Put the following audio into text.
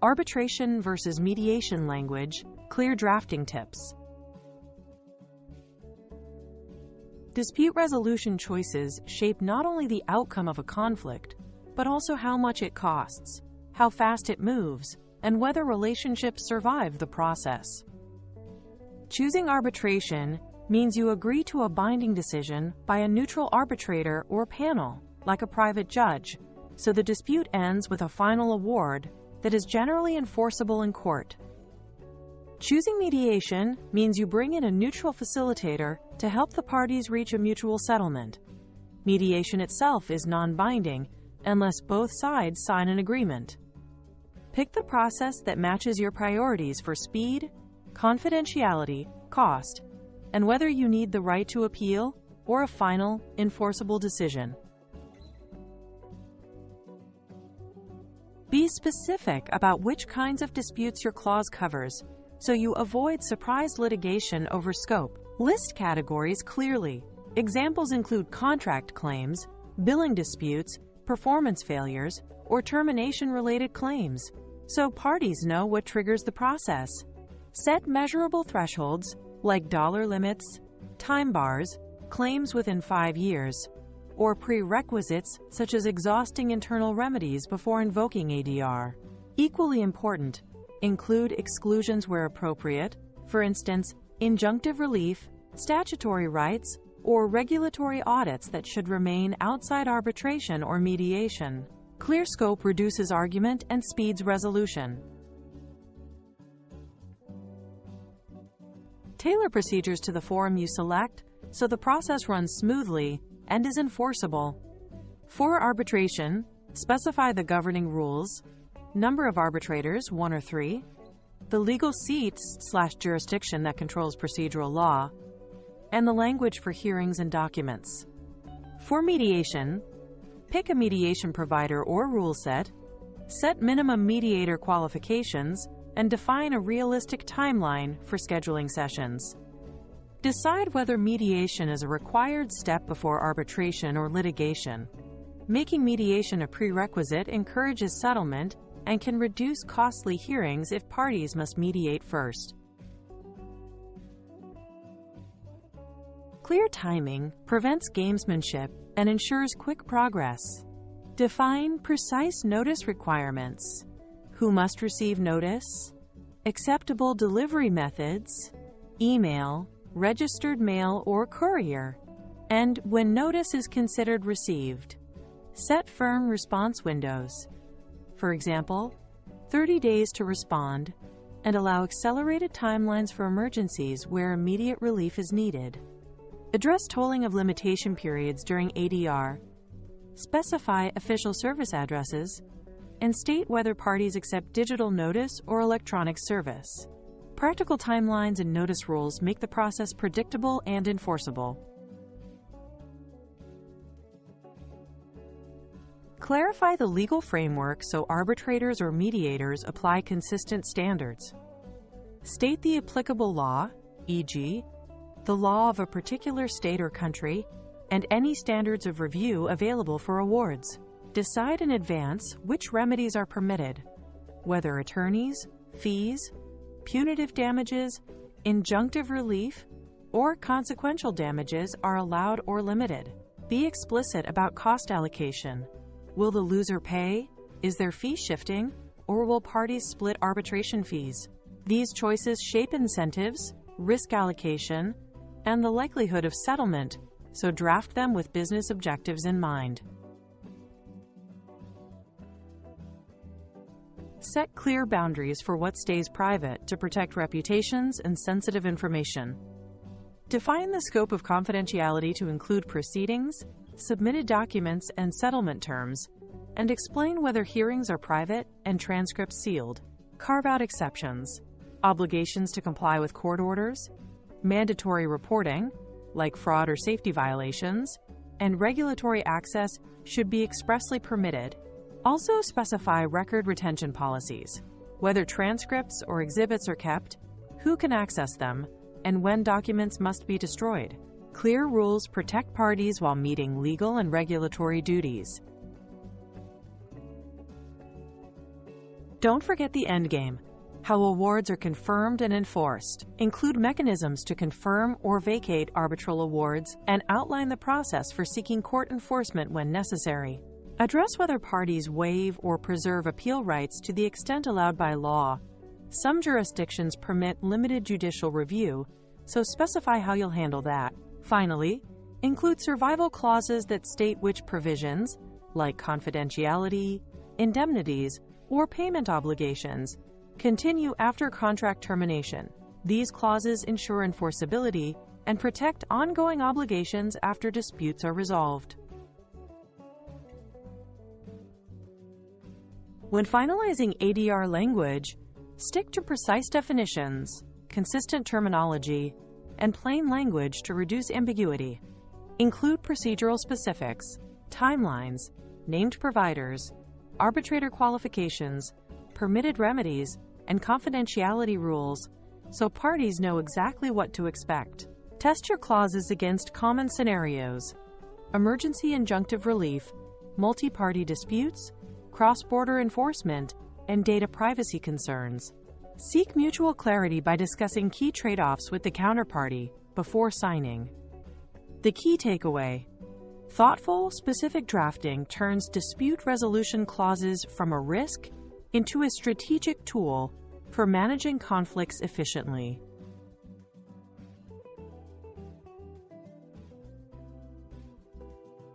Arbitration versus mediation language, clear drafting tips. Dispute resolution choices shape not only the outcome of a conflict, but also how much it costs, how fast it moves, and whether relationships survive the process. Choosing arbitration means you agree to a binding decision by a neutral arbitrator or panel, like a private judge, so the dispute ends with a final award that is generally enforceable in court. Choosing mediation means you bring in a neutral facilitator to help the parties reach a mutual settlement. Mediation itself is non-binding unless both sides sign an agreement. Pick the process that matches your priorities for speed, confidentiality, cost, and whether you need the right to appeal or a final, enforceable decision. Be specific about which kinds of disputes your clause covers, so you avoid surprise litigation over scope. List categories clearly. Examples include contract claims, billing disputes, performance failures, or termination-related claims, so parties know what triggers the process. Set measurable thresholds, like dollar limits, time bars, claims within 5 years, or prerequisites such as exhausting internal remedies before invoking ADR. Equally important, include exclusions where appropriate, for instance, injunctive relief, statutory rights, or regulatory audits that should remain outside arbitration or mediation. Clear scope reduces argument and speeds resolution. Tailor procedures to the forum you select so the process runs smoothly and is enforceable. For arbitration, specify the governing rules, number of arbitrators, 1 or 3, the legal seats/jurisdiction that controls procedural law, and the language for hearings and documents. For mediation, pick a mediation provider or rule set minimum mediator qualifications, and define a realistic timeline for scheduling sessions. Decide whether mediation is a required step before arbitration or litigation. Making mediation a prerequisite encourages settlement and can reduce costly hearings if parties must mediate first. Clear timing prevents gamesmanship and ensures quick progress. Define precise notice requirements. Who must receive notice? Acceptable delivery methods, email, registered mail, or courier, and when notice is considered received. Set firm response windows. For example, 30 days to respond, and allow accelerated timelines for emergencies where immediate relief is needed. Address tolling of limitation periods during ADR. Specify official service addresses, and state whether parties accept digital notice or electronic service. Practical timelines and notice rules make the process predictable and enforceable. Clarify the legal framework so arbitrators or mediators apply consistent standards. State the applicable law, e.g., the law of a particular state or country, and any standards of review available for awards. Decide in advance which remedies are permitted, whether attorneys, fees, punitive damages, injunctive relief, or consequential damages are allowed or limited. Be explicit about cost allocation. Will the loser pay? Is there fee shifting? Or will parties split arbitration fees? These choices shape incentives, risk allocation, and the likelihood of settlement, so draft them with business objectives in mind. Set clear boundaries for what stays private to protect reputations and sensitive information. Define the scope of confidentiality to include proceedings, submitted documents, and settlement terms, and explain whether hearings are private and transcripts sealed. Carve out exceptions, obligations to comply with court orders, mandatory reporting, like fraud or safety violations, and regulatory access should be expressly permitted. Also specify record retention policies, whether transcripts or exhibits are kept, who can access them, and when documents must be destroyed. Clear rules protect parties while meeting legal and regulatory duties. Don't forget the endgame: how awards are confirmed and enforced. Include mechanisms to confirm or vacate arbitral awards and outline the process for seeking court enforcement when necessary. Address whether parties waive or preserve appeal rights to the extent allowed by law. Some jurisdictions permit limited judicial review, so specify how you'll handle that. Finally, include survival clauses that state which provisions, like confidentiality, indemnities, or payment obligations, continue after contract termination. These clauses ensure enforceability and protect ongoing obligations after disputes are resolved. When finalizing ADR language, stick to precise definitions, consistent terminology, and plain language to reduce ambiguity. Include procedural specifics, timelines, named providers, arbitrator qualifications, permitted remedies, and confidentiality rules, so parties know exactly what to expect. Test your clauses against common scenarios: emergency injunctive relief, multi-party disputes, cross-border enforcement, and data privacy concerns. Seek mutual clarity by discussing key trade-offs with the counterparty before signing. The key takeaway: thoughtful, specific drafting turns dispute resolution clauses from a risk into a strategic tool for managing conflicts efficiently.